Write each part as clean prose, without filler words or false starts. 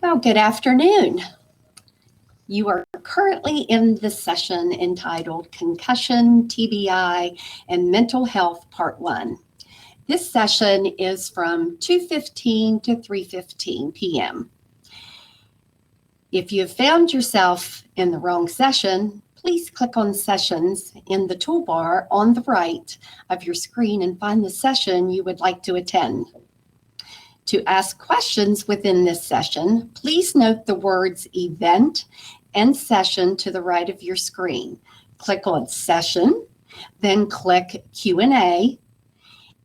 Well, good afternoon. You are currently in the session entitled Concussion TBI and Mental Health Part 1. This session is from 2:15 to 3:15 p.m. If you have found yourself in the wrong session, please click on Sessions in the toolbar on the right of your screen and find the session you would like to attend. To ask questions within this session, please note the words event and session to the right of your screen. Click on Session, then click Q&A,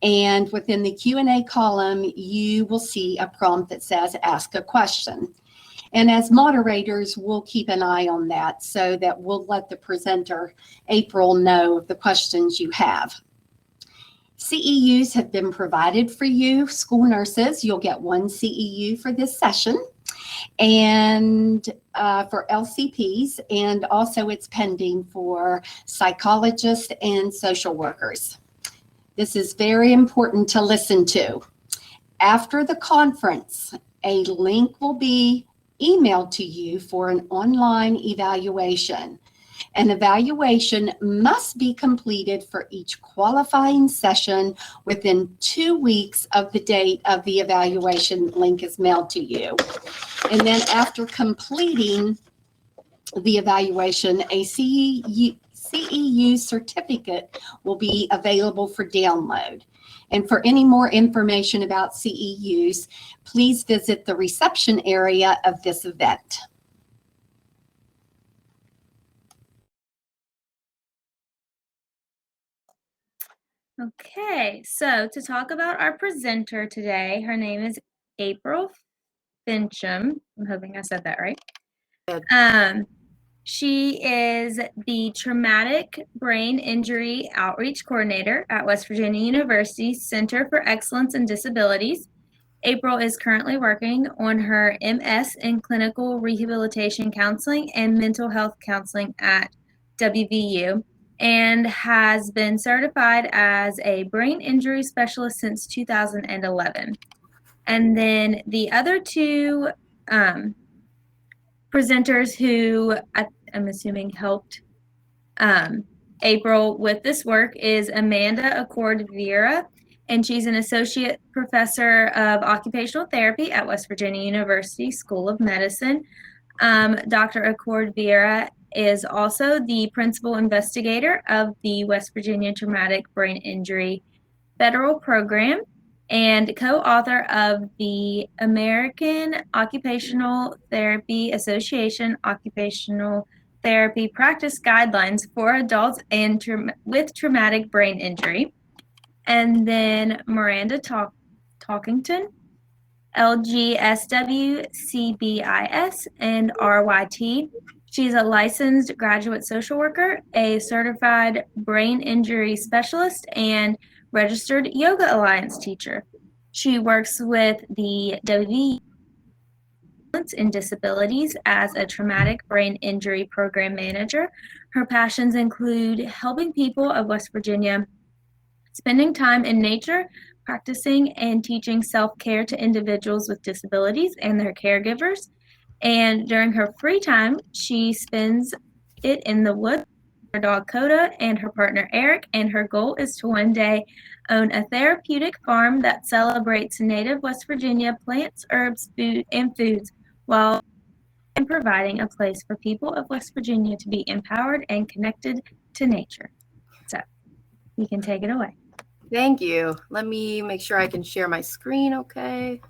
and within the Q&A column, you will see a prompt that says Ask a Question. And as moderators, we'll keep an eye on that so that we'll let the presenter, April, know the questions you have. CEUs have been provided for you. School nurses, you'll get one CEU for this session, and for LCPs, and also it's pending for psychologists and social workers. This is very important to listen to. After the conference, a link will be emailed to you for an online evaluation. An evaluation must be completed for each qualifying session within 2 weeks of the date of the evaluation link is mailed to you. And then after completing the evaluation, a CEU certificate will be available for download. And for any more information about CEUs, please visit the reception area of this event. Okay, so to talk about our presenter today, her name is April Fincham. I'm hoping I said that right. She is the Traumatic Brain Injury Outreach Coordinator at West Virginia University's Center for Excellence in Disabilities. April is currently working on her MS in Clinical Rehabilitation Counseling and Mental Health Counseling at WVU, and has been certified as a brain injury specialist since 2011. And then the other two presenters who I'm assuming helped April with this work is Amanda Accord-Vieira, and she's an associate professor of occupational therapy at West Virginia University School of Medicine. Dr. Accord-Vieira is also the principal investigator of the West Virginia Traumatic Brain Injury Federal Program and co-author of the American Occupational Therapy Association Occupational Therapy Practice Guidelines for Adults and with Traumatic Brain Injury. And then Miranda Talkington, LGSW, CBIS, and RYT. She's a licensed graduate social worker, a certified brain injury specialist, and registered Yoga Alliance teacher. She works with the WVU in Disabilities as a traumatic brain injury program manager. Her passions include helping people of West Virginia, spending time in nature, practicing and teaching self-care to individuals with disabilities and their caregivers. And during her free time, she spends it in the woods with her dog Coda and her partner Eric, and her goal is to one day own a therapeutic farm that celebrates native West Virginia plants, herbs, food, and foods, while providing a place for people of West Virginia to be empowered and connected to nature. So you can take it away. Thank you. Let me make sure I can share my screen, okay?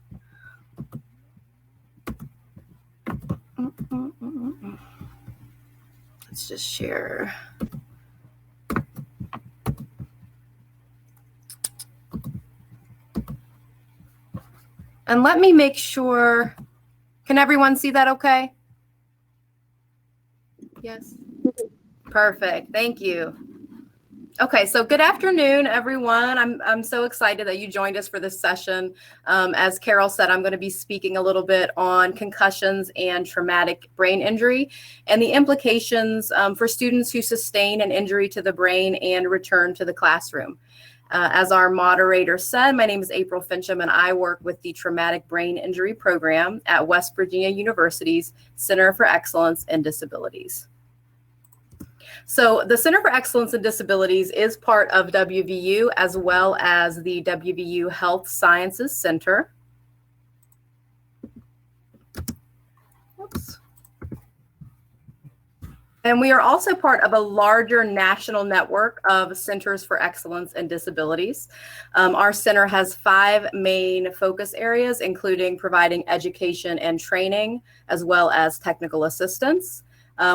Let's just share. And let me make sure, can everyone see that okay? Yes. Perfect. Thank you. Okay, so good afternoon, everyone. I'm so excited that you joined us for this session. As Carol said, I'm going to be speaking a little bit on concussions and traumatic brain injury and the implications for students who sustain an injury to the brain and return to the classroom. As our moderator said, my name is April Fincham, and I work with the Traumatic Brain Injury Program at West Virginia University's Center for Excellence in Disabilities. So the Center for Excellence in Disabilities is part of WVU, as well as the WVU Health Sciences Center. Oops. And we are also part of a larger national network of Centers for Excellence in Disabilities. Our center has 5 main focus areas, including providing education and training, as well as technical assistance.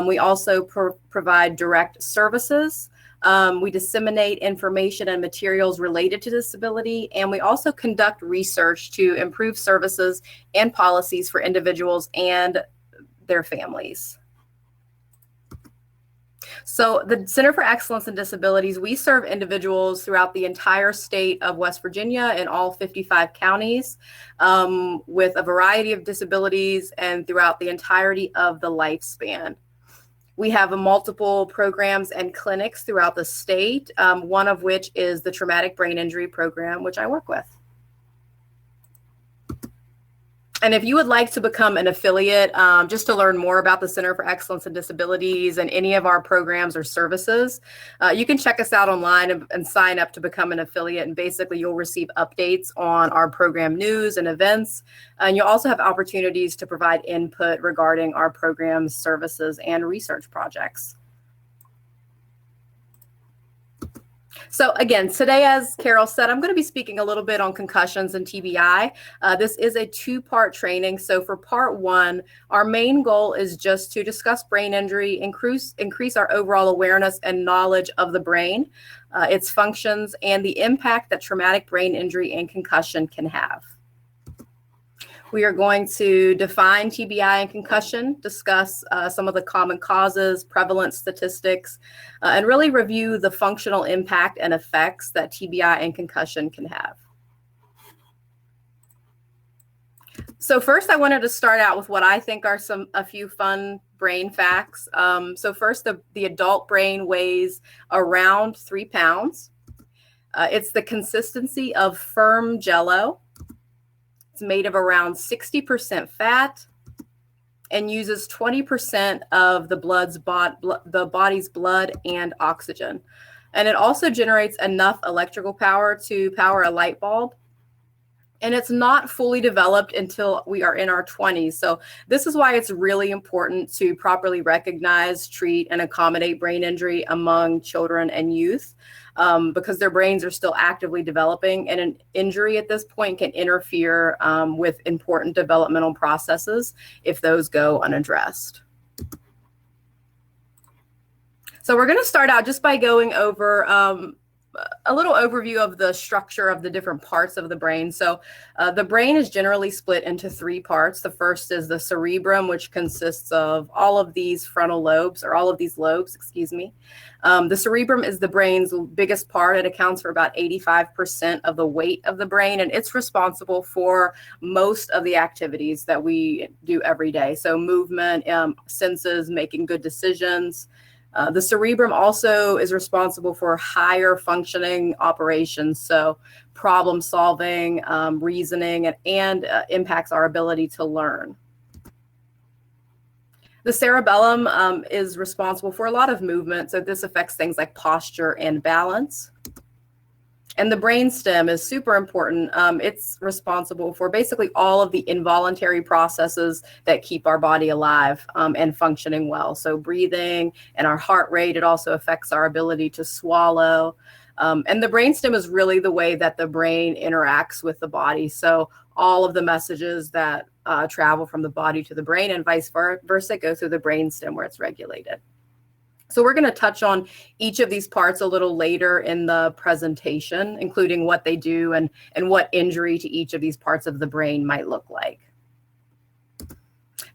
We also provide direct services. We disseminate information and materials related to disability, and we also conduct research to improve services and policies for individuals and their families. So the Center for Excellence in Disabilities, we serve individuals throughout the entire state of West Virginia in all 55 counties with a variety of disabilities and throughout the entirety of the lifespan. We have multiple programs and clinics throughout the state, one of which is the Traumatic Brain Injury Program, which I work with. And if you would like to become an affiliate, just to learn more about the Center for Excellence in Disabilities and any of our programs or services, you can check us out online and sign up to become an affiliate. And basically, you'll receive updates on our program news and events. And you'll also have opportunities to provide input regarding our programs, services, and research projects. So again, today, as Carol said, I'm going to be speaking a little bit on concussions and TBI. This is a 2-part training. So for part 1, our main goal is just to discuss brain injury, increase our overall awareness and knowledge of the brain, its functions, and the impact that traumatic brain injury and concussion can have. We are going to define TBI and concussion, discuss some of the common causes, prevalence statistics, and really review the functional impact and effects that TBI and concussion can have. So first, I wanted to start out with what I think are a few fun brain facts. So first, the adult brain weighs around 3 pounds. It's the consistency of firm jello. It's made of around 60% fat and uses 20% of the body's blood and oxygen. And it also generates enough electrical power to power a light bulb. And it's not fully developed until we are in our 20s. So this is why it's really important to properly recognize, treat, and accommodate brain injury among children and youth, because their brains are still actively developing, and an injury at this point can interfere with important developmental processes if those go unaddressed. So we're going to start out just by going over a little overview of the structure of the different parts of the brain. So the brain is generally split into 3 parts. The first is the cerebrum, which consists of all of these frontal lobes, or all of these lobes, excuse me. The cerebrum is the brain's biggest part. It accounts for about 85% of the weight of the brain, and it's responsible for most of the activities that we do every day. So movement, senses, making good decisions. The cerebrum also is responsible for higher functioning operations, so problem solving, reasoning, and impacts our ability to learn. The cerebellum is responsible for a lot of movement, so this affects things like posture and balance. And the brainstem is super important. It's responsible for basically all of the involuntary processes that keep our body alive and functioning well. So breathing and our heart rate. It also affects our ability to swallow. And the brainstem is really the way that the brain interacts with the body. So all of the messages that travel from the body to the brain and vice versa go through the brainstem where it's regulated. So we're going to touch on each of these parts a little later in the presentation, including what they do and what injury to each of these parts of the brain might look like.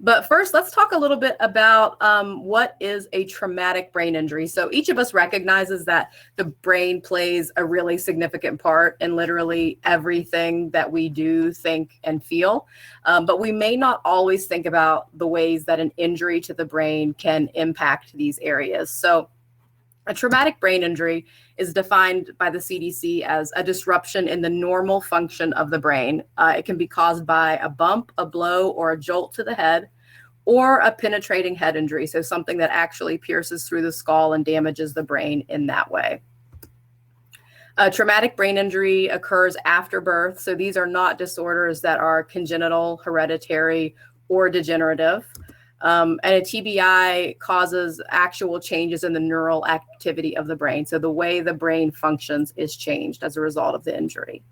But first, let's talk a little bit about what is a traumatic brain injury. So each of us recognizes that the brain plays a really significant part in literally everything that we do, think, and feel. But we may not always think about the ways that an injury to the brain can impact these areas. So A traumatic brain injury is defined by the CDC as a disruption in the normal function of the brain. It can be caused by a bump, a blow, or a jolt to the head, or a penetrating head injury, so something that actually pierces through the skull and damages the brain in that way. A traumatic brain injury occurs after birth, so these are not disorders that are congenital, hereditary, or degenerative. And a TBI causes actual changes in the neural activity of the brain, so the way the brain functions is changed as a result of the injury.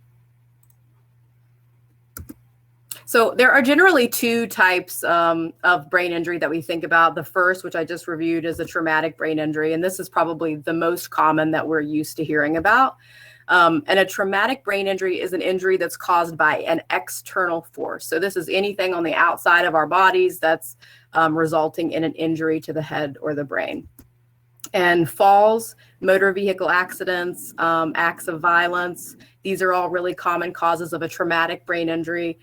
So there are generally two types of brain injury that we think about. The first, which I just reviewed, is a traumatic brain injury, and this is probably the most common that we're used to hearing about. And a traumatic brain injury is an injury that's caused by an external force. So this is anything on the outside of our bodies that's resulting in an injury to the head or the brain. And falls, motor vehicle accidents, acts of violence, these are all really common causes of a traumatic brain injury.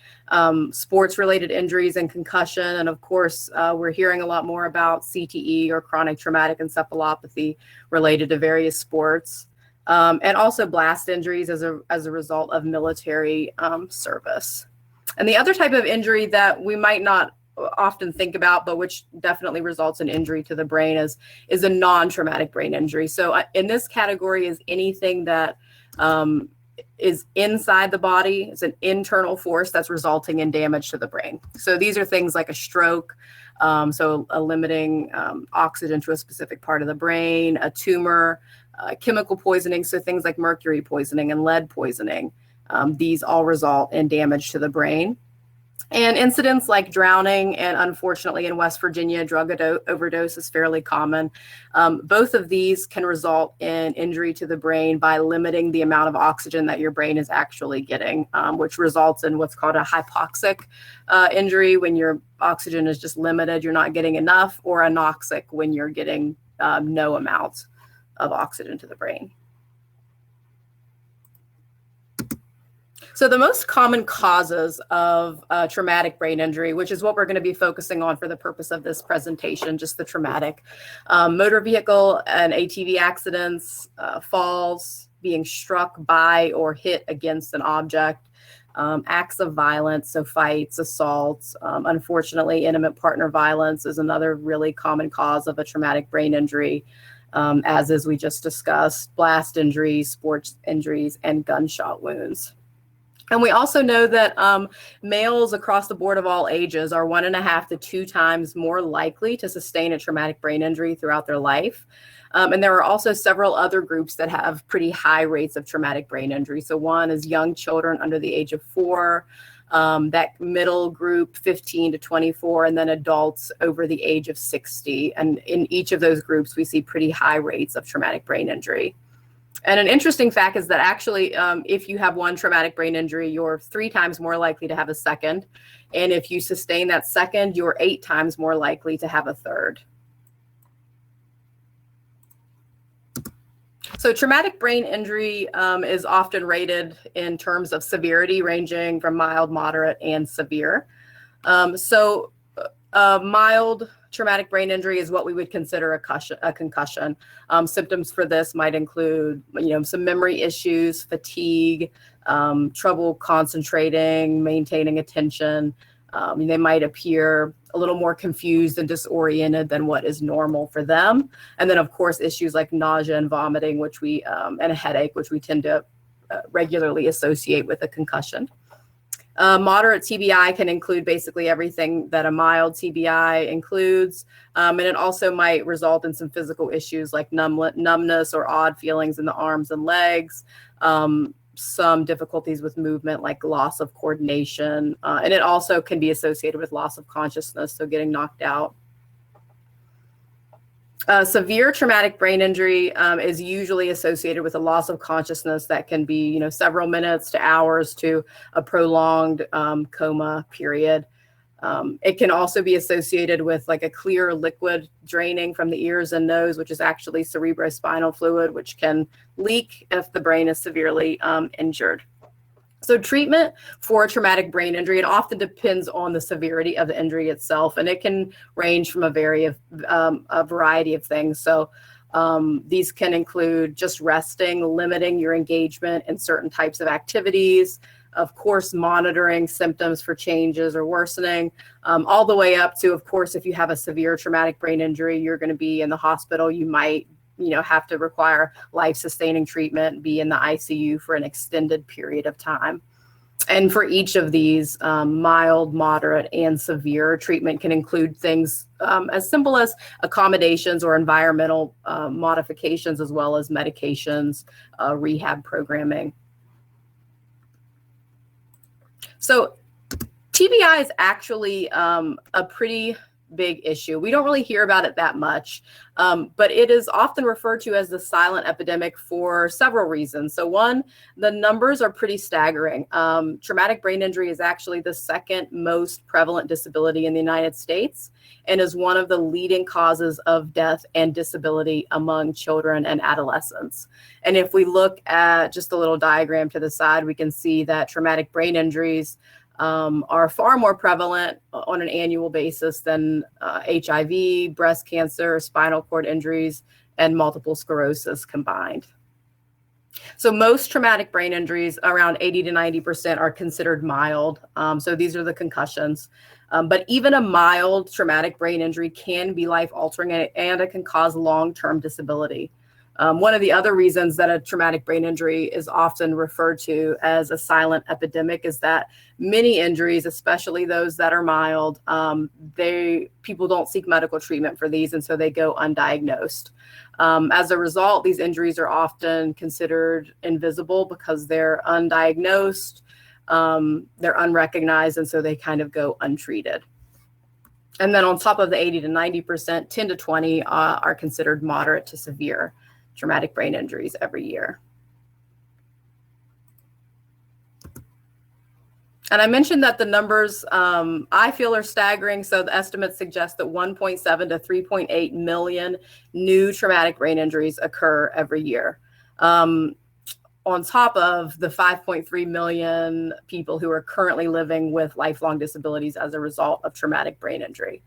Sports-related injuries and concussion, and of course, we're hearing a lot more about CTE, or chronic traumatic encephalopathy, related to various sports. And also blast injuries as a result of military service. And the other type of injury that we might not often think about, but which definitely results in injury to the brain, is a non-traumatic brain injury. So in this category is anything that is inside the body. It's an internal force that's resulting in damage to the brain. So these are things like a stroke, so a limiting oxygen to a specific part of the brain, a tumor, chemical poisoning, so things like mercury poisoning and lead poisoning. These all result in damage to the brain. And incidents like drowning, and unfortunately in West Virginia, drug overdose is fairly common. Both of these can result in injury to the brain by limiting the amount of oxygen that your brain is actually getting, which results in what's called a hypoxic injury, when your oxygen is just limited, you're not getting enough, or anoxic, when you're getting no amount of oxygen to the brain. So the most common causes of traumatic brain injury, which is what we're going to be focusing on for the purpose of this presentation, just the traumatic, motor vehicle and ATV accidents, falls, being struck by or hit against an object, acts of violence, so fights, assaults. Unfortunately, intimate partner violence is another really common cause of a traumatic brain injury, as we just discussed, blast injuries, sports injuries, and gunshot wounds. And we also know that males across the board of all ages are 1.5 to 2 times more likely to sustain a traumatic brain injury throughout their life. And there are also several other groups that have pretty high rates of traumatic brain injury. So one is young children under the age of 4, that middle group 15 to 24, and then adults over the age of 60. And in each of those groups, we see pretty high rates of traumatic brain injury. And an interesting fact is that actually, if you have one traumatic brain injury, you're 3 times more likely to have a second. And if you sustain that second, you're 8 times more likely to have a third. So traumatic brain injury is often rated in terms of severity, ranging from mild, moderate, and severe. Mild traumatic brain injury is what we would consider a concussion. Symptoms for this might include, some memory issues, fatigue, trouble concentrating, maintaining attention. They might appear a little more confused and disoriented than what is normal for them. And then, of course, issues like nausea and vomiting, and a headache, which we tend to regularly associate with a concussion. Moderate TBI can include basically everything that a mild TBI includes, and it also might result in some physical issues like numbness or odd feelings in the arms and legs, some difficulties with movement like loss of coordination, and it also can be associated with loss of consciousness, so getting knocked out. Severe traumatic brain injury is usually associated with a loss of consciousness that can be, several minutes to hours to a prolonged coma period. It can also be associated with like a clear liquid draining from the ears and nose, which is actually cerebrospinal fluid, which can leak if the brain is severely injured. So treatment for a traumatic brain injury, it often depends on the severity of the injury itself, and it can range from a variety of things. So These can include just resting, limiting your engagement in certain types of activities, of course, monitoring symptoms for changes or worsening, all the way up to, of course, if you have a severe traumatic brain injury, you're going to be in the hospital. You might, have to require life-sustaining treatment, be in the ICU for an extended period of time. And for each of these, mild, moderate, and severe treatment can include things as simple as accommodations or environmental modifications, as well as medications, rehab programming. So TBI is actually a pretty big issue. We don't really hear about it that much, but it is often referred to as the silent epidemic for several reasons. So one, the numbers are pretty staggering. Traumatic brain injury is actually the second most prevalent disability in the United States and is one of the leading causes of death and disability among children and adolescents. And if we look at just a little diagram to the side, we can see that traumatic brain injuries are far more prevalent on an annual basis than HIV, breast cancer, spinal cord injuries, and multiple sclerosis combined. So most traumatic brain injuries, around 80 to 90%, are considered mild. So these are the concussions. But even a mild traumatic brain injury can be life-altering, and it can cause long-term disability. One of the other reasons that a traumatic brain injury is often referred to as a silent epidemic is that many injuries, especially those that are mild, people don't seek medical treatment for these, and so they go undiagnosed. As a result, these injuries are often considered invisible because they're undiagnosed, they're unrecognized, and so they kind of go untreated. And then on top of the 80 to 90%, 10 to 20 are considered moderate to severe traumatic brain injuries every year. And I mentioned that the numbers I feel are staggering. So the estimates suggest that 1.7 to 3.8 million new traumatic brain injuries occur every year. On top of the 5.3 million people who are currently living with lifelong disabilities as a result of traumatic brain injury.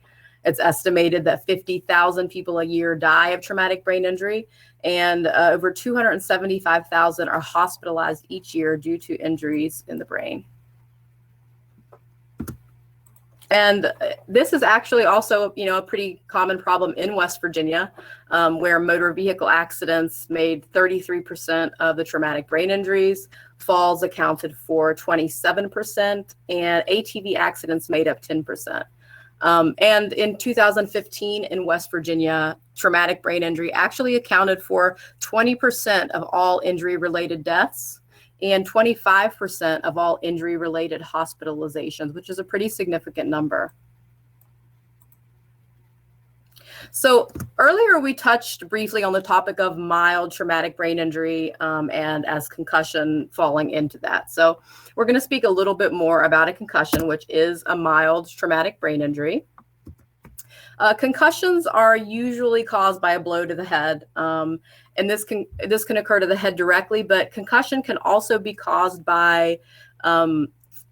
It's estimated that 50,000 people a year die of traumatic brain injury, and over 275,000 are hospitalized each year due to injuries in the brain. And this is actually also, a pretty common problem in West Virginia, where motor vehicle accidents made 33% of the traumatic brain injuries, falls accounted for 27%, and ATV accidents made up 10%. And in 2015 in West Virginia, traumatic brain injury actually accounted for 20% of all injury-related deaths and 25% of all injury-related hospitalizations, which is a pretty significant number. So earlier we touched briefly on the topic of mild traumatic brain injury and as concussion falling into that. So we're going to speak a little bit more about a concussion, which is a mild traumatic brain injury. Concussions are usually caused by a blow to the head, and this can occur to the head directly, but concussion can also be caused by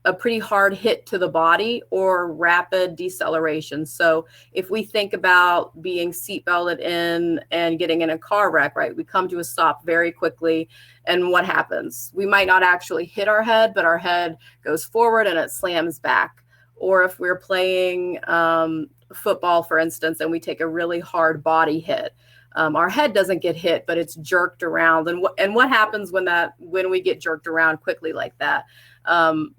a pretty hard hit to the body or rapid deceleration. So if we think about being seatbelted in and getting in a car wreck, right, we come to a stop very quickly, and what happens? We might not actually hit our head, but our head goes forward and it slams back. Or if we're playing football, for instance, and we take a really hard body hit, our head doesn't get hit, but it's jerked around. And what happens when we get jerked around quickly like that?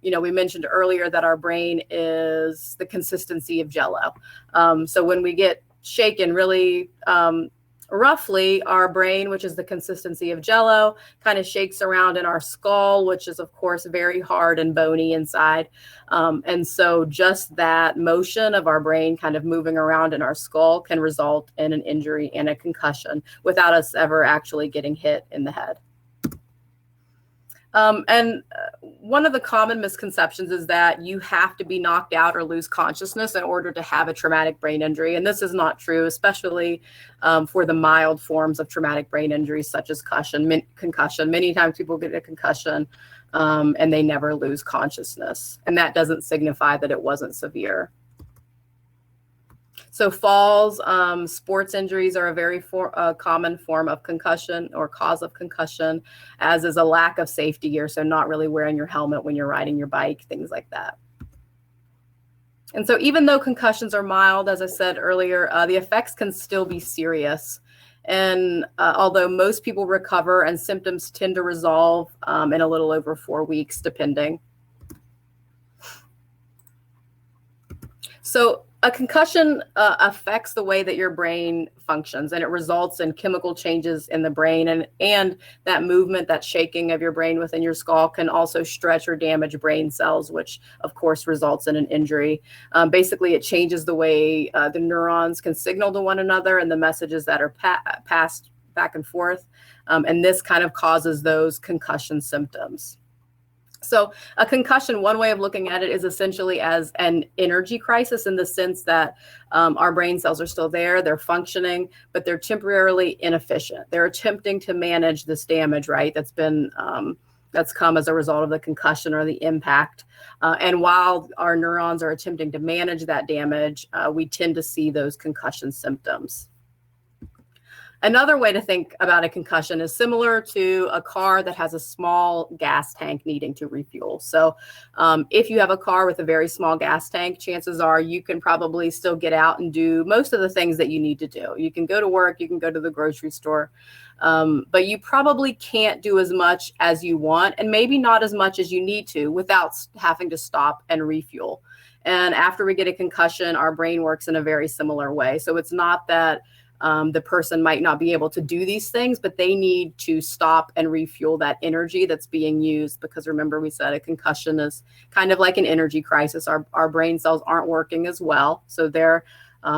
We mentioned earlier that our brain is the consistency of Jell-O. So when we get shaken really roughly, our brain, which is the consistency of Jell-O, kind of shakes around in our skull, which is, of course, very hard and bony inside. And so just that motion of our brain kind of moving around in our skull can result in an injury and a concussion without us ever actually getting hit in the head. And one of the common misconceptions is that you have to be knocked out or lose consciousness in order to have a traumatic brain injury. And this is not true, especially for the mild forms of traumatic brain injuries, such as concussion. Many times people get a concussion and they never lose consciousness. And that doesn't signify that it wasn't severe. So falls, sports injuries are a very common form of concussion or cause of concussion, as is a lack of safety gear. So not really wearing your helmet when you're riding your bike, things like that. And so even though concussions are mild, as I said earlier, the effects can still be serious. And although most people recover and symptoms tend to resolve in a little over 4 weeks, depending. So a concussion affects the way that your brain functions, and it results in chemical changes in the brain, and that movement, that shaking of your brain within your skull can also stretch or damage brain cells, which of course results in an injury. Basically, it changes the way the neurons can signal to one another and the messages that are passed back and forth. And this kind of causes those concussion symptoms. So a concussion, one way of looking at it is essentially as an energy crisis, in the sense that our brain cells are still there, they're functioning, but they're temporarily inefficient. They're attempting to manage this damage, right? That's come as a result of the concussion or the impact. And while our neurons are attempting to manage that damage, we tend to see those concussion symptoms. Another way to think about a concussion is similar to a car that has a small gas tank needing to refuel. So if you have a car with a very small gas tank, chances are you can probably still get out and do most of the things that you need to do. You can go to work, you can go to the grocery store, but you probably can't do as much as you want, and maybe not as much as you need to, without having to stop and refuel. And after we get a concussion, our brain works in a very similar way. So it's not that the person might not be able to do these things, but they need to stop and refuel that energy that's being used. Because remember, we said a concussion is kind of like an energy crisis. Our brain cells aren't working as well. So they're,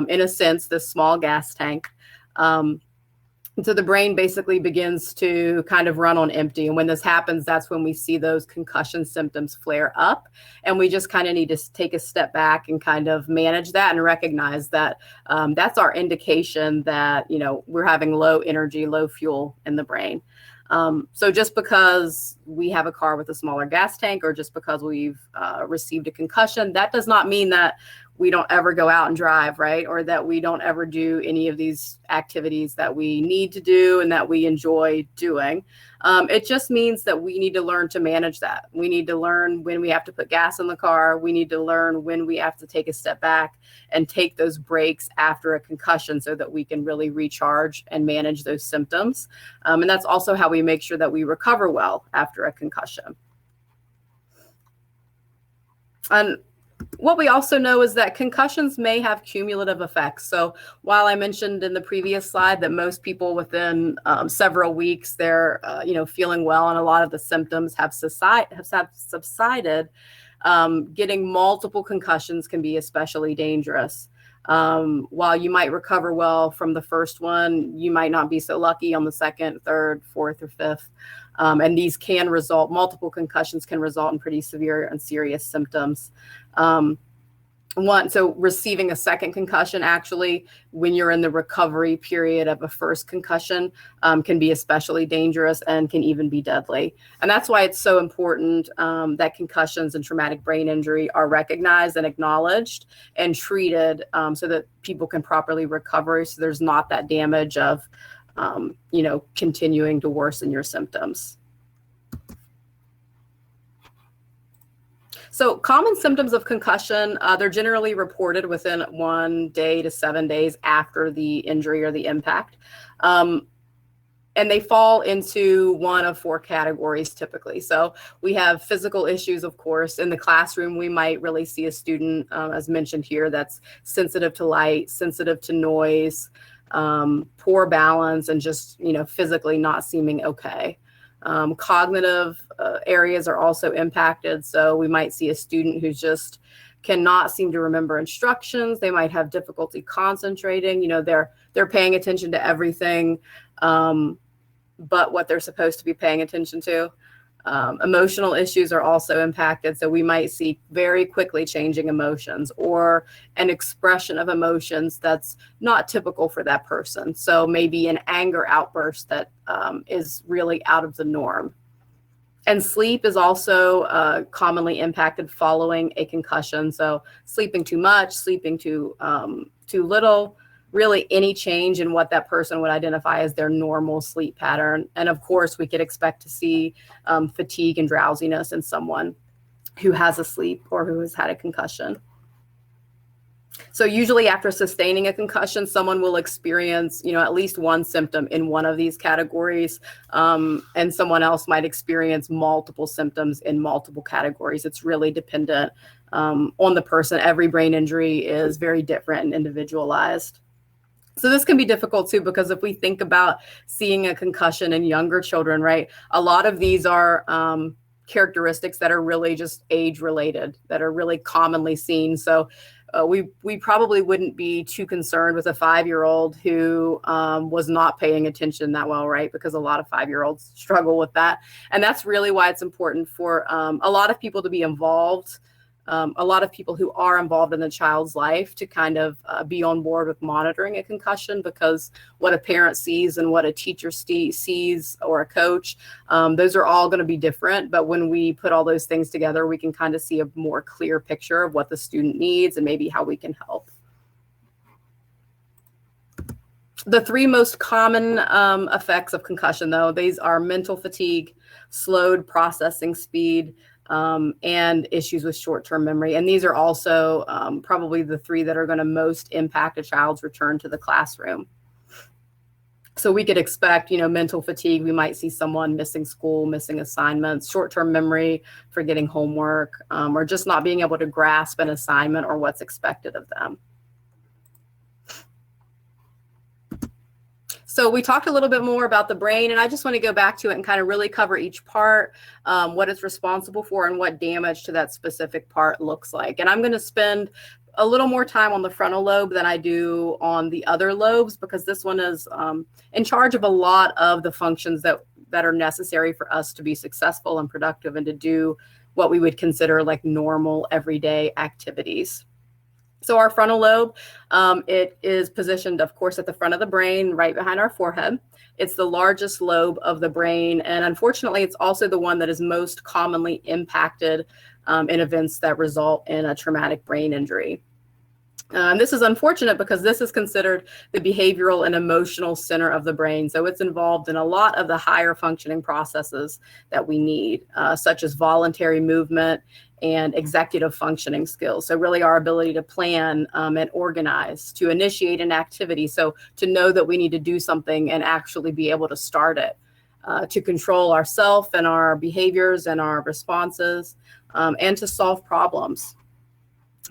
in a sense, this small gas tank. And so the brain basically begins to kind of run on empty. And when this happens, that's when we see those concussion symptoms flare up. And we just kind of need to take a step back and kind of manage that and recognize that that's our indication that, we're having low energy, low fuel in the brain. So just because we have a car with a smaller gas tank, or just because we've received a concussion, that does not mean that we don't ever go out and drive, right? Or that we don't ever do any of these activities that we need to do and that we enjoy doing. It just means that we need to learn to manage that. We need to learn when we have to put gas in the car. We need to learn when we have to take a step back and take those breaks after a concussion, so that we can really recharge and manage those symptoms. And that's also how we make sure that we recover well after a concussion. And what we also know is that concussions may have cumulative effects. So while I mentioned in the previous slide that most people within several weeks, they're feeling well and a lot of the symptoms have subsided, getting multiple concussions can be especially dangerous. While you might recover well from the first one, you might not be so lucky on the second, third, fourth, or fifth. And these can result, multiple concussions can result in pretty severe and serious symptoms. So receiving a second concussion, actually, when you're in the recovery period of a first concussion, can be especially dangerous and can even be deadly. And that's why it's so important that concussions and traumatic brain injury are recognized and acknowledged and treated, so that people can properly recover, so there's not that damage of continuing to worsen your symptoms. So common symptoms of concussion, they're generally reported within 1 day to 7 days after the injury or the impact. And they fall into one of 4 categories typically. So we have physical issues, of course. In the classroom, we might really see a student, as mentioned here, that's sensitive to light, sensitive to noise, poor balance, and just, physically not seeming okay. Cognitive areas are also impacted. So we might see a student who just cannot seem to remember instructions. They might have difficulty concentrating. They're paying attention to everything but what they're supposed to be paying attention to. Emotional issues are also impacted. So we might see very quickly changing emotions, or an expression of emotions that's not typical for that person. So maybe an anger outburst that is really out of the norm. And sleep is also commonly impacted following a concussion. So sleeping too much, sleeping too little, really any change in what that person would identify as their normal sleep pattern. And of course, we could expect to see fatigue and drowsiness in someone who has a sleep or who has had a concussion. So usually after sustaining a concussion, someone will experience, at least one symptom in one of these categories, and someone else might experience multiple symptoms in multiple categories. It's really dependent on the person. Every brain injury is very different and individualized. So this can be difficult too, because if we think about seeing a concussion in younger children, right, a lot of these are characteristics that are really just age related, that are really commonly seen. So we probably wouldn't be too concerned with a 5-year-old who was not paying attention that well, right? Because a lot of 5-year-olds struggle with that. And that's really why it's important for a lot of people to be involved, a lot of people who are involved in the child's life to kind of be on board with monitoring a concussion, because what a parent sees and what a teacher sees or a coach, those are all going to be different. But when we put all those things together, we can kind of see a more clear picture of what the student needs and maybe how we can help. The 3 most common effects of concussion, though, these are mental fatigue, slowed processing speed, and issues with short-term memory. And these are also probably the 3 that are going to most impact a child's return to the classroom. So we could expect, mental fatigue. We might see someone missing school, missing assignments, short-term memory, forgetting homework, or just not being able to grasp an assignment or what's expected of them. So we talked a little bit more about the brain, and I just want to go back to it and kind of really cover each part, what it's responsible for, and what damage to that specific part looks like. And I'm going to spend a little more time on the frontal lobe than I do on the other lobes, because this one is in charge of a lot of the functions that are necessary for us to be successful and productive and to do what we would consider like normal everyday activities. So our frontal lobe, it is positioned, of course, at the front of the brain, right behind our forehead. It's the largest lobe of the brain. And unfortunately, it's also the one that is most commonly impacted in events that result in a traumatic brain injury. And this is unfortunate because this is considered the behavioral and emotional center of the brain. So it's involved in a lot of the higher functioning processes that we need, such as voluntary movement and executive functioning skills. So really our ability to plan and organize, to initiate an activity. So to know that we need to do something and actually be able to start it, to control ourselves and our behaviors and our responses, and to solve problems.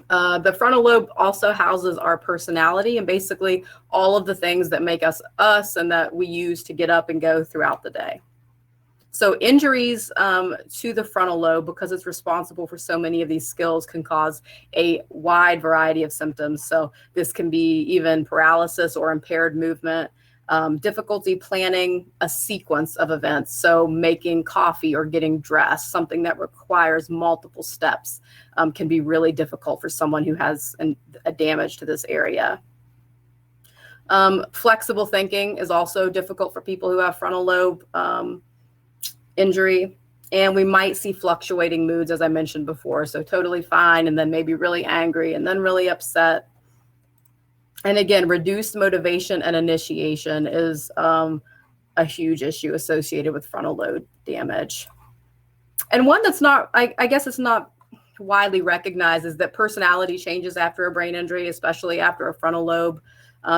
The frontal lobe also houses our personality and basically all of the things that make us us and that we use to get up and go throughout the day. So injuries to the frontal lobe, because it's responsible for so many of these skills, can cause a wide variety of symptoms. So this can be even paralysis or impaired movement, difficulty planning a sequence of events. So making coffee or getting dressed, something that requires multiple steps, can be really difficult for someone who has a damage to this area. Flexible thinking is also difficult for people who have frontal lobe injury, and we might see fluctuating moods, as I mentioned before. So totally fine, and then maybe really angry, and then really upset. And again, reduced motivation and initiation is a huge issue associated with frontal lobe damage. And one that's not, I guess it's not widely recognized, is that personality changes after a brain injury, especially after a frontal lobe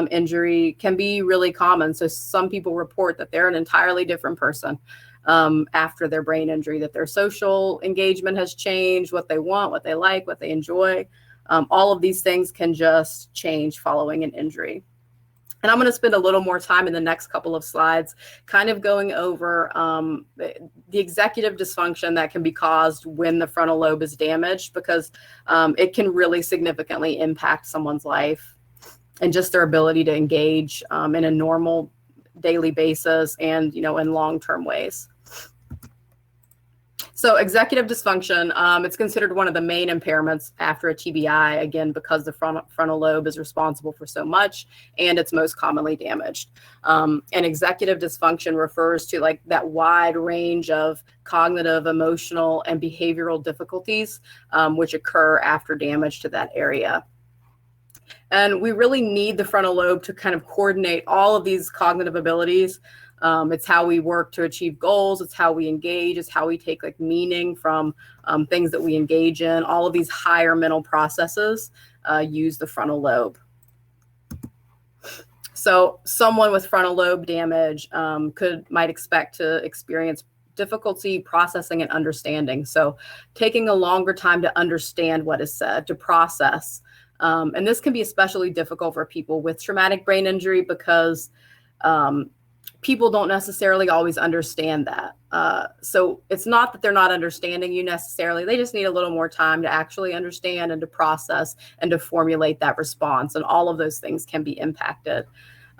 injury, can be really common. So some people report that they're an entirely different person after their brain injury, that their social engagement has changed, what they want, what they like, what they enjoy. All of these things can just change following an injury. And I'm going to spend a little more time in the next couple of slides kind of going over the executive dysfunction that can be caused when the frontal lobe is damaged, because it can really significantly impact someone's life and just their ability to engage in a normal daily basis and, in long-term ways. So executive dysfunction, it's considered one of the main impairments after a TBI, again, because the frontal lobe is responsible for so much and it's most commonly damaged. And executive dysfunction refers to like that wide range of cognitive, emotional, and behavioral difficulties which occur after damage to that area. And we really need the frontal lobe to kind of coordinate all of these cognitive abilities. It's how we work to achieve goals. It's how we engage. It's how we take like meaning from things that we engage in. All of these higher mental processes use the frontal lobe. So someone with frontal lobe damage might expect to experience difficulty processing and understanding. So taking a longer time to understand what is said, to process. And this can be especially difficult for people with traumatic brain injury because people don't necessarily always understand that. So it's not that they're not understanding you necessarily. They just need a little more time to actually understand and to process and to formulate that response. And all of those things can be impacted.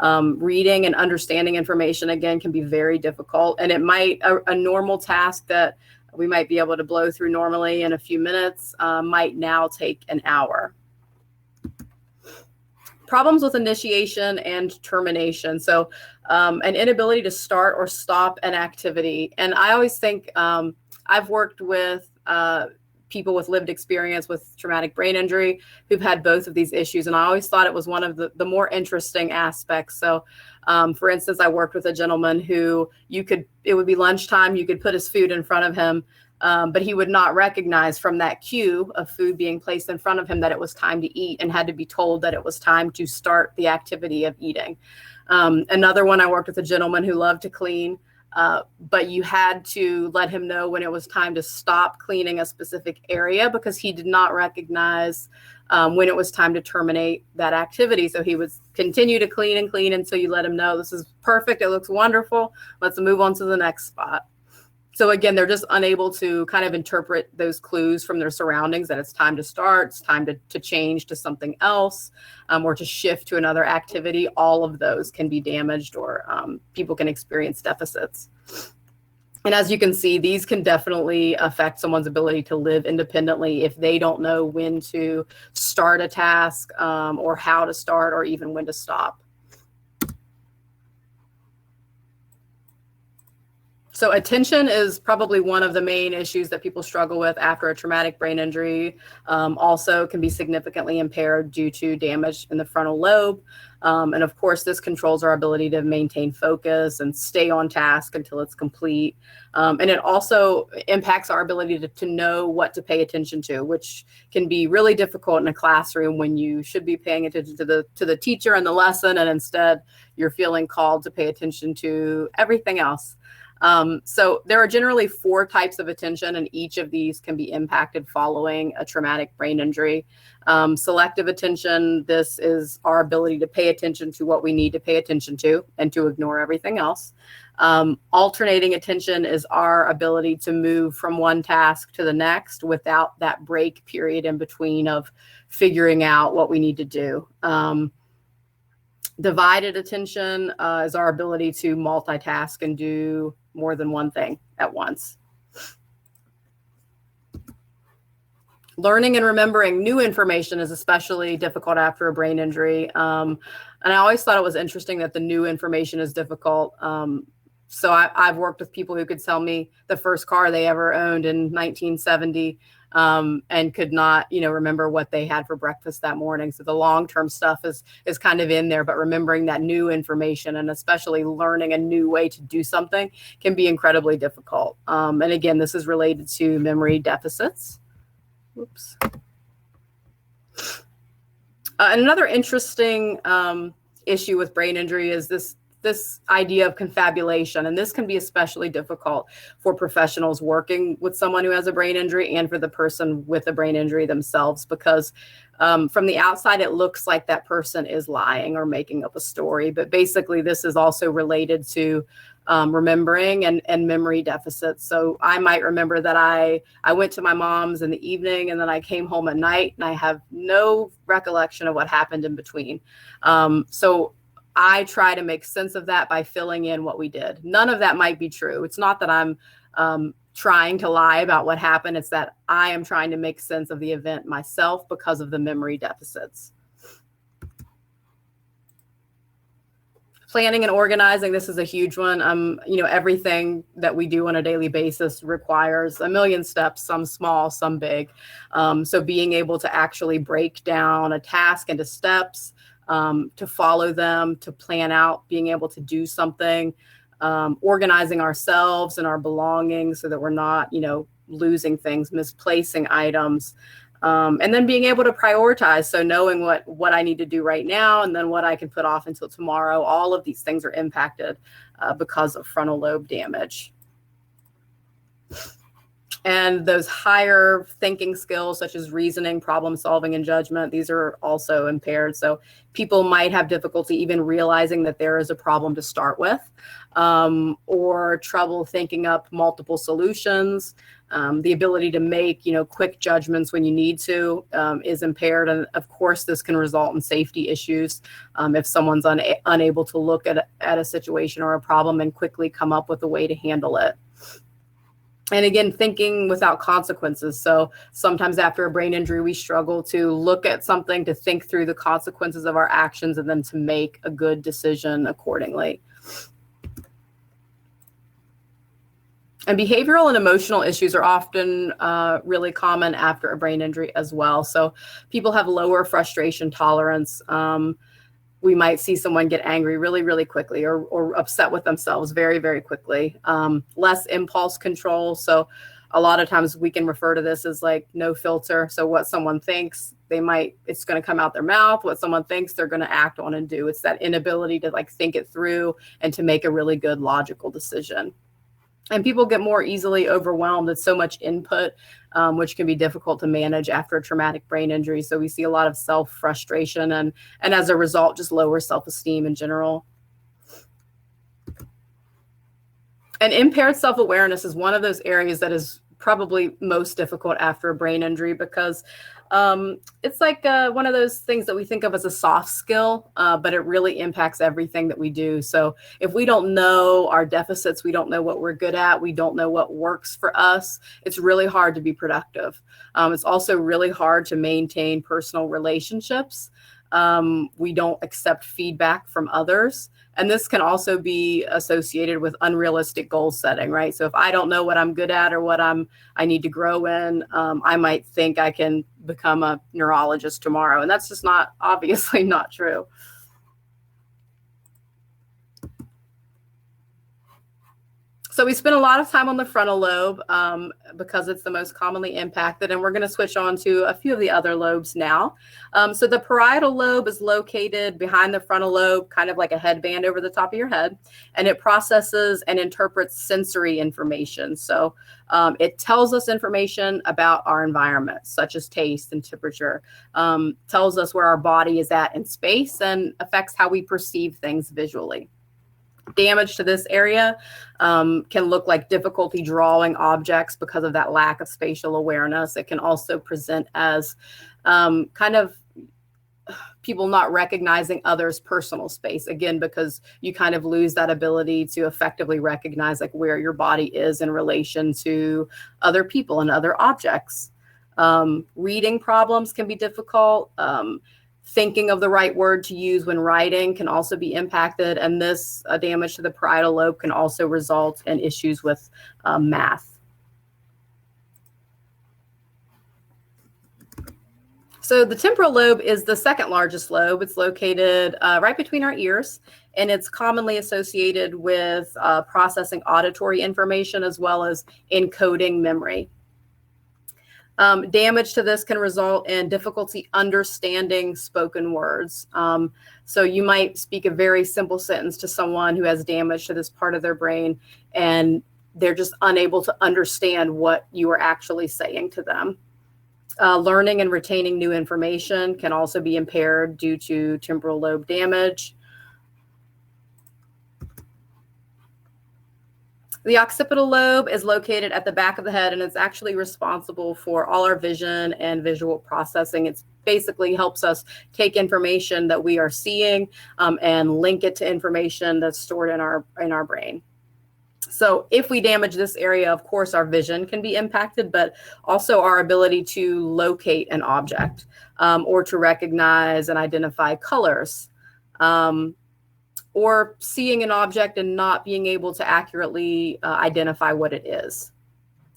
Reading and understanding information, again, can be very difficult. And it might, a normal task that we might be able to blow through normally in a few minutes might now take an hour. Problems with initiation and termination. So an inability to start or stop an activity. And I always think I've worked with people with lived experience with traumatic brain injury who've had both of these issues. And I always thought it was one of the more interesting aspects. So for instance, I worked with a gentleman who it would be lunchtime, you could put his food in front of him, but he would not recognize from that cue of food being placed in front of him that it was time to eat and had to be told that it was time to start the activity of eating. Another one, I worked with a gentleman who loved to clean, but you had to let him know when it was time to stop cleaning a specific area because he did not recognize when it was time to terminate that activity. So he would continue to clean and clean until you let him know this is perfect. It looks wonderful. Let's move on to the next spot. So again, they're just unable to kind of interpret those clues from their surroundings that it's time to start, it's time to change to something else, or to shift to another activity. All of those can be damaged, or people can experience deficits. And as you can see, these can definitely affect someone's ability to live independently if they don't know when to start a task, or how to start, or even when to stop. So attention is probably one of the main issues that people struggle with after a traumatic brain injury. Also can be significantly impaired due to damage in the frontal lobe. And of course, this controls our ability to maintain focus and stay on task until it's complete. And it also impacts our ability to know what to pay attention to, which can be really difficult in a classroom when you should be paying attention to the teacher and the lesson, and instead you're feeling called to pay attention to everything else. So there are generally 4 types of attention, and each of these can be impacted following a traumatic brain injury. Selective attention, this is our ability to pay attention to what we need to pay attention to and to ignore everything else. Alternating attention is our ability to move from one task to the next without that break period in between of figuring out what we need to do. Divided attention is our ability to multitask and do more than one thing at once. Learning and remembering new information is especially difficult after a brain injury. And I always thought it was interesting that the new information is difficult. So I've worked with people who could tell me the first car they ever owned in 1970 and could not, remember what they had for breakfast that morning. So the long-term stuff is kind of in there, but remembering that new information and especially learning a new way to do something can be incredibly difficult. And again, this is related to memory deficits. Oops. And another interesting issue with brain injury is this idea of confabulation. And this can be especially difficult for professionals working with someone who has a brain injury and for the person with a brain injury themselves, because from the outside, it looks like that person is lying or making up a story. But basically, this is also related to remembering and memory deficits. So I might remember that I went to my mom's in the evening and then I came home at night and I have no recollection of what happened in between. So I try to make sense of that by filling in what we did. None of that might be true. It's not that I'm trying to lie about what happened. It's that I am trying to make sense of the event myself because of the memory deficits. Planning and organizing, this is a huge one. Everything that we do on a daily basis requires a million steps, some small, some big. So being able to actually break down a task into steps, to follow them, to plan out, being able to do something, organizing ourselves and our belongings so that we're not, losing things, misplacing items. And then being able to prioritize. So knowing what I need to do right now and then what I can put off until tomorrow. All of these things are impacted because of frontal lobe damage. And those higher thinking skills such as reasoning, problem solving, and judgment, these are also impaired. So people might have difficulty even realizing that there is a problem to start with, or trouble thinking up multiple solutions. The ability to make, quick judgments when you need to is impaired. And of course, this can result in safety issues if someone's unable to look at a situation or a problem and quickly come up with a way to handle it. And again, thinking without consequences. So sometimes after a brain injury, we struggle to look at something, to think through the consequences of our actions, and then to make a good decision accordingly. And behavioral and emotional issues are often really common after a brain injury as well. So people have lower frustration tolerance. We might see someone get angry really, really quickly, or upset with themselves very, very quickly. Less impulse control. So a lot of times we can refer to this as like no filter. So what someone thinks, it's going to come out their mouth. What someone thinks, they're going to act on and do. It's that inability to think it through and to make a really good logical decision. And people get more easily overwhelmed. It's so much input, which can be difficult to manage after a traumatic brain injury. So we see a lot of self-frustration and as a result, just lower self-esteem in general. And impaired self-awareness is one of those areas that is probably most difficult after a brain injury, because it's like one of those things that we think of as a soft skill, but it really impacts everything that we do. So if we don't know our deficits, we don't know what we're good at, we don't know what works for us, it's really hard to be productive. It's also really hard to maintain personal relationships. We don't accept feedback from others. And this can also be associated with unrealistic goal setting, right? So if I don't know what I'm good at or what I need to grow in, I might think I can become a neurologist tomorrow. And that's just obviously not true. So we spend a lot of time on the frontal lobe because it's the most commonly impacted, and we're going to switch on to a few of the other lobes now. So the parietal lobe is located behind the frontal lobe, kind of like a headband over the top of your head, and it processes and interprets sensory information. So it tells us information about our environment, such as taste and temperature, tells us where our body is at in space, and affects how we perceive things visually. Damage to this area can look like difficulty drawing objects because of that lack of spatial awareness. It can also present as kind of people not recognizing others' personal space, again, because you kind of lose that ability to effectively recognize where your body is in relation to other people and other objects. Reading problems can be difficult. Thinking of the right word to use when writing can also be impacted, and this damage to the parietal lobe can also result in issues with math. So the temporal lobe is the second largest lobe. It's located right between our ears, and it's commonly associated with processing auditory information as well as encoding memory. Damage to this can result in difficulty understanding spoken words. So you might speak a very simple sentence to someone who has damage to this part of their brain, and they're just unable to understand what you are actually saying to them. Learning and retaining new information can also be impaired due to temporal lobe damage. The occipital lobe is located at the back of the head, and it's actually responsible for all our vision and visual processing. It basically helps us take information that we are seeing and link it to information that's stored in our brain. So if we damage this area, of course, our vision can be impacted, but also our ability to locate an object or to recognize and identify colors, or seeing an object and not being able to accurately identify what it is.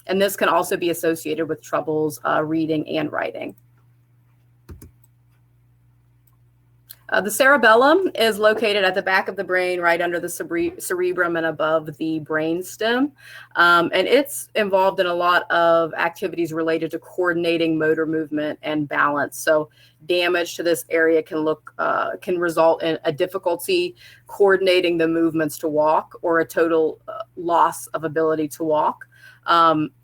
And this can also be associated with troubles reading and writing. The cerebellum is located at the back of the brain, right under the cerebrum and above the brainstem. And it's involved in a lot of activities related to coordinating motor movement and balance. So damage to this area can result in a difficulty coordinating the movements to walk, or a total loss of ability to walk.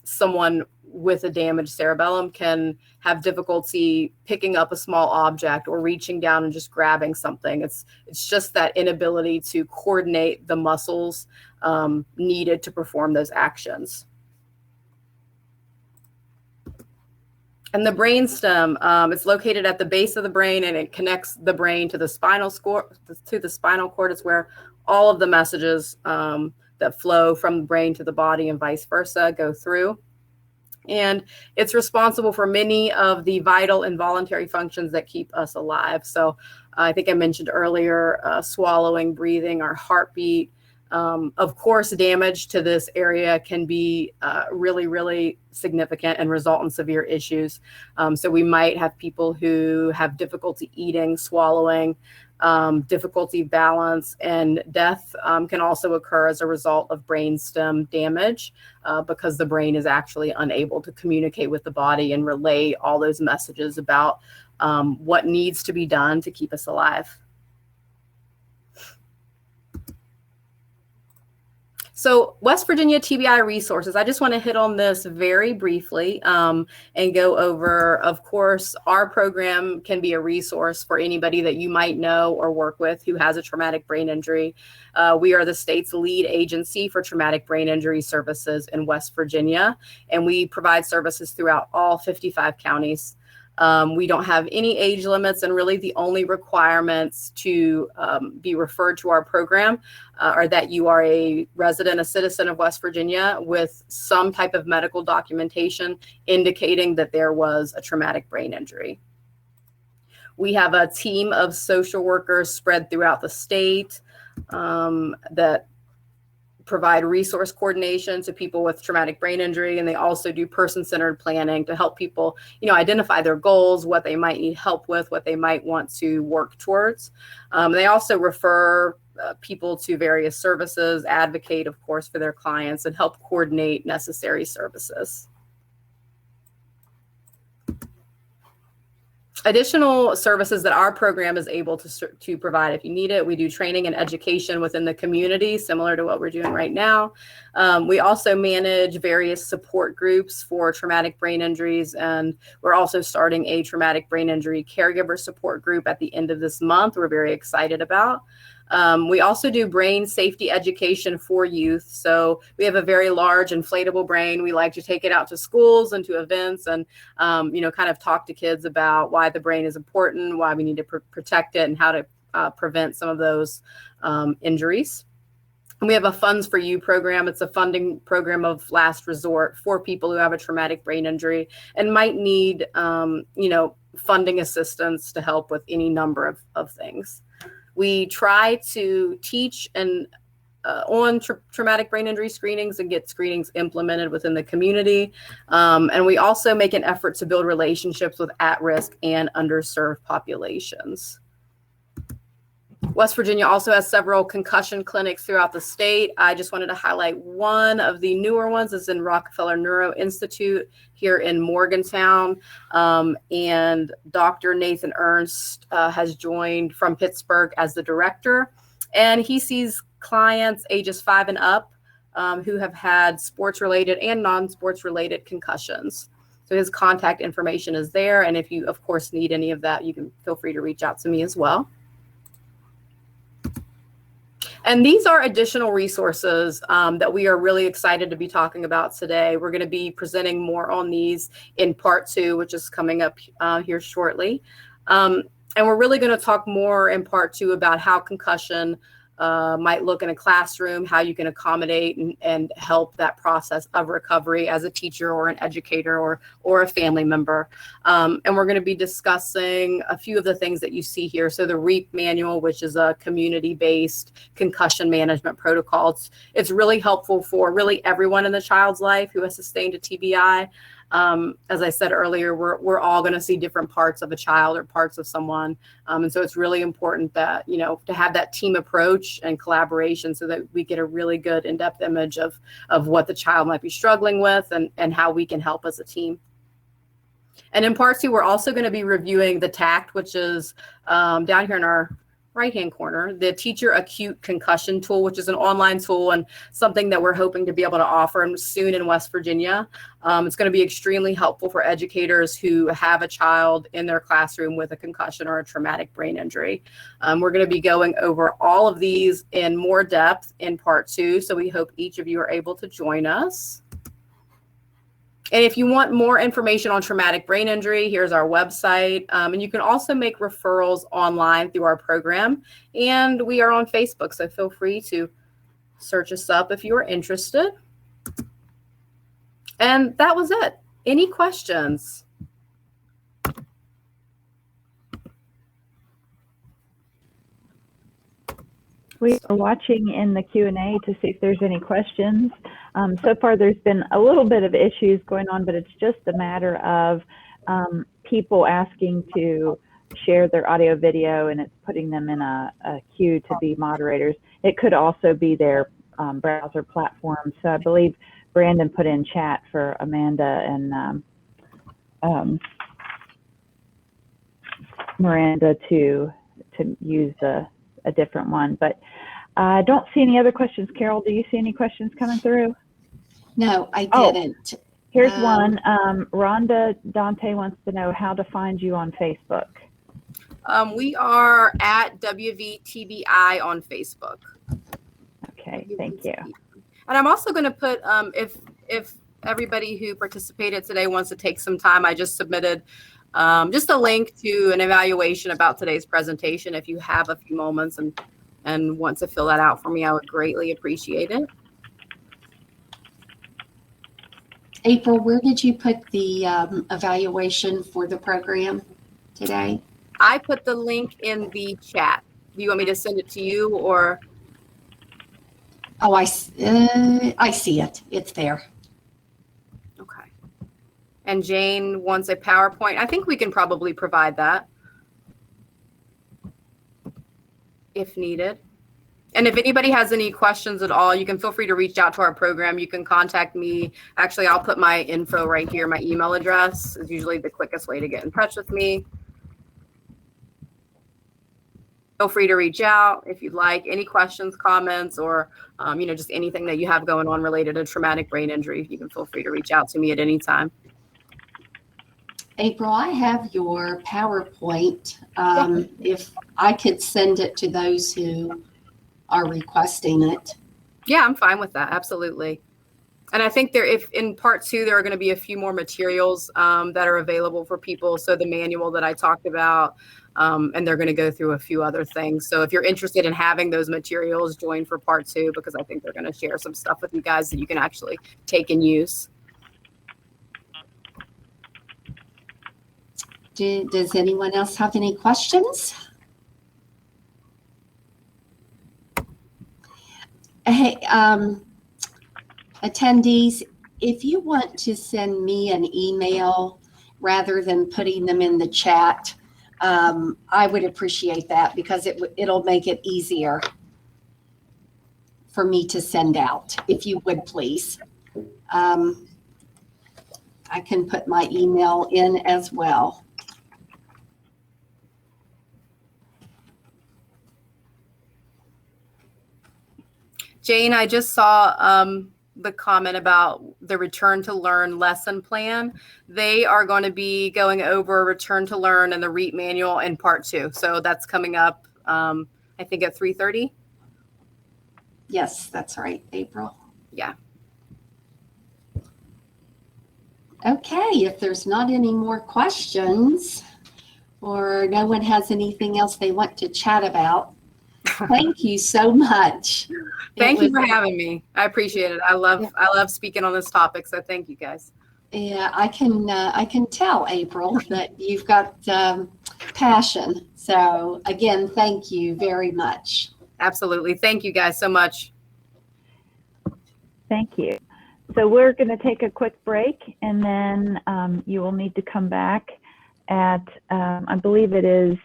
Someone with a damaged cerebellum can have difficulty picking up a small object or reaching down and just grabbing something. It's just that inability to coordinate the muscles needed to perform those actions. And the brainstem, it's located at the base of the brain, and it connects the brain to the spinal cord. It's where all of the messages that flow from the brain to the body and vice versa go through. And it's responsible for many of the vital and voluntary functions that keep us alive. So I think I mentioned earlier, swallowing, breathing, our heartbeat. Of course, damage to this area can be really, really significant and result in severe issues. So we might have people who have difficulty eating, swallowing, difficulty balance, and death can also occur as a result of brainstem damage because the brain is actually unable to communicate with the body and relay all those messages about what needs to be done to keep us alive. So West Virginia TBI resources, I just want to hit on this very briefly and go over, of course, our program can be a resource for anybody that you might know or work with who has a traumatic brain injury. We are the state's lead agency for traumatic brain injury services in West Virginia, and we provide services throughout all 55 counties. We don't have any age limits, and really the only requirements to be referred to our program are that you are a resident, a citizen of West Virginia with some type of medical documentation indicating that there was a traumatic brain injury. We have a team of social workers spread throughout the state that provide resource coordination to people with traumatic brain injury, and they also do person-centered planning to help people, identify their goals, what they might need help with, what they might want to work towards. They also refer people to various services, advocate, of course, for their clients, and help coordinate necessary services. Additional services that our program is able to provide if you need it. We do training and education within the community, similar to what we're doing right now. We also manage various support groups for traumatic brain injuries, and we're also starting a traumatic brain injury caregiver support group at the end of this month. We're very excited about. We also do brain safety education for youth. So we have a very large inflatable brain. We like to take it out to schools and to events and, kind of talk to kids about why the brain is important, why we need to protect it, and how to prevent some of those injuries. And we have a Funds for You program. It's a funding program of last resort for people who have a traumatic brain injury and might need, funding assistance to help with any number of things. We try to teach on traumatic brain injury screenings and get screenings implemented within the community. And we also make an effort to build relationships with at-risk and underserved populations. West Virginia also has several concussion clinics throughout the state. I just wanted to highlight one of the newer ones is in Rockefeller Neuro Institute here in Morgantown. And Dr. Nathan Ernst has joined from Pittsburgh as the director. And he sees clients ages 5 and up who have had sports-related and non-sports-related concussions. So his contact information is there. And if you, of course, need any of that, you can feel free to reach out to me as well. And these are additional resources that we are really excited to be talking about today. We're going to be presenting more on these in part 2, which is coming up here shortly. And we're really going to talk more in part 2 about how concussion might look in a classroom, how you can accommodate and help that process of recovery as a teacher or an educator or a family member. And we're going to be discussing a few of the things that you see here. So the REAP manual, which is a community-based concussion management protocol. It's really helpful for really everyone in the child's life who has sustained a TBI. As I said earlier, we're all going to see different parts of a child or parts of someone. And so it's really important that, to have that team approach and collaboration so that we get a really good in-depth image of what the child might be struggling with and how we can help as a team. And in part 2, we're also going to be reviewing the TACT, which is down here in our right-hand corner, the Teacher Acute Concussion Tool, which is an online tool and something that we're hoping to be able to offer soon in West Virginia. It's going to be extremely helpful for educators who have a child in their classroom with a concussion or a traumatic brain injury. We're going to be going over all of these in more depth in part 2, so we hope each of you are able to join us. And if you want more information on traumatic brain injury, here's our website. And you can also make referrals online through our program. And we are on Facebook, so feel free to search us up if you are interested. And that was it. Any questions? We are watching in the Q&A to see if there's any questions. So far, there's been a little bit of issues going on, but it's just a matter of people asking to share their audio video, and it's putting them in a queue to be moderators. It could also be their browser platform. So I believe Brandon put in chat for Amanda and Miranda to use a different one. But I don't see any other questions. Carol, do you see any questions coming through? No, I didn't. Here's one. Rhonda Dante wants to know how to find you on Facebook. We are at WVTBI on Facebook. Okay, thank you. And I'm also going to put, if everybody who participated today wants to take some time, I just submitted just a link to an evaluation about today's presentation. If you have a few moments and want to fill that out for me, I would greatly appreciate it. April, where did you put the evaluation for the program today? I put the link in the chat. Do you want me to send it to you or? Oh, I see it. It's there. Okay. And Jane wants a PowerPoint. I think we can probably provide that if needed. And if anybody has any questions at all, you can feel free to reach out to our program. You can contact me. Actually, I'll put my info right here. My email address is usually the quickest way to get in touch with me. Feel free to reach out if you'd like. Any questions, comments, or just anything that you have going on related to traumatic brain injury, you can feel free to reach out to me at any time. April, I have your PowerPoint. If I could send it to those who are requesting it. Yeah, I'm fine with that. Absolutely. And I think if in part 2, there are going to be a few more materials that are available for people. So the manual that I talked about, and they're going to go through a few other things. So if you're interested in having those materials, join for part 2, because I think they're going to share some stuff with you guys that you can actually take and use. Does anyone else have any questions? Hey, attendees, if you want to send me an email rather than putting them in the chat, I would appreciate that, because it'll make it easier for me to send out, if you would please. I can put my email in as well. Jane, I just saw the comment about the Return to Learn lesson plan. They are going to be going over Return to Learn and the REAP manual in part 2. So that's coming up, I think at 3:30. Yes, that's right, April. Yeah. Okay, if there's not any more questions or no one has anything else they want to chat about, Thank you so much. Thank you It for was- having me. I appreciate it. I love speaking on this topic. So thank you guys. Yeah, I can tell, April, that you've got passion. So again, thank you very much. Absolutely. Thank you guys so much. Thank you. So we're going to take a quick break, and then you will need to come back at, I believe it is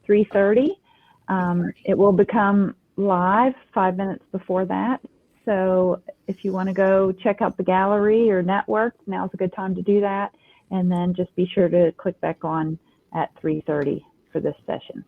3:30. It will become live 5 minutes before that. So if you want to go check out the gallery or network, now's a good time to do that. And then just be sure to click back on at 3:30 for this session.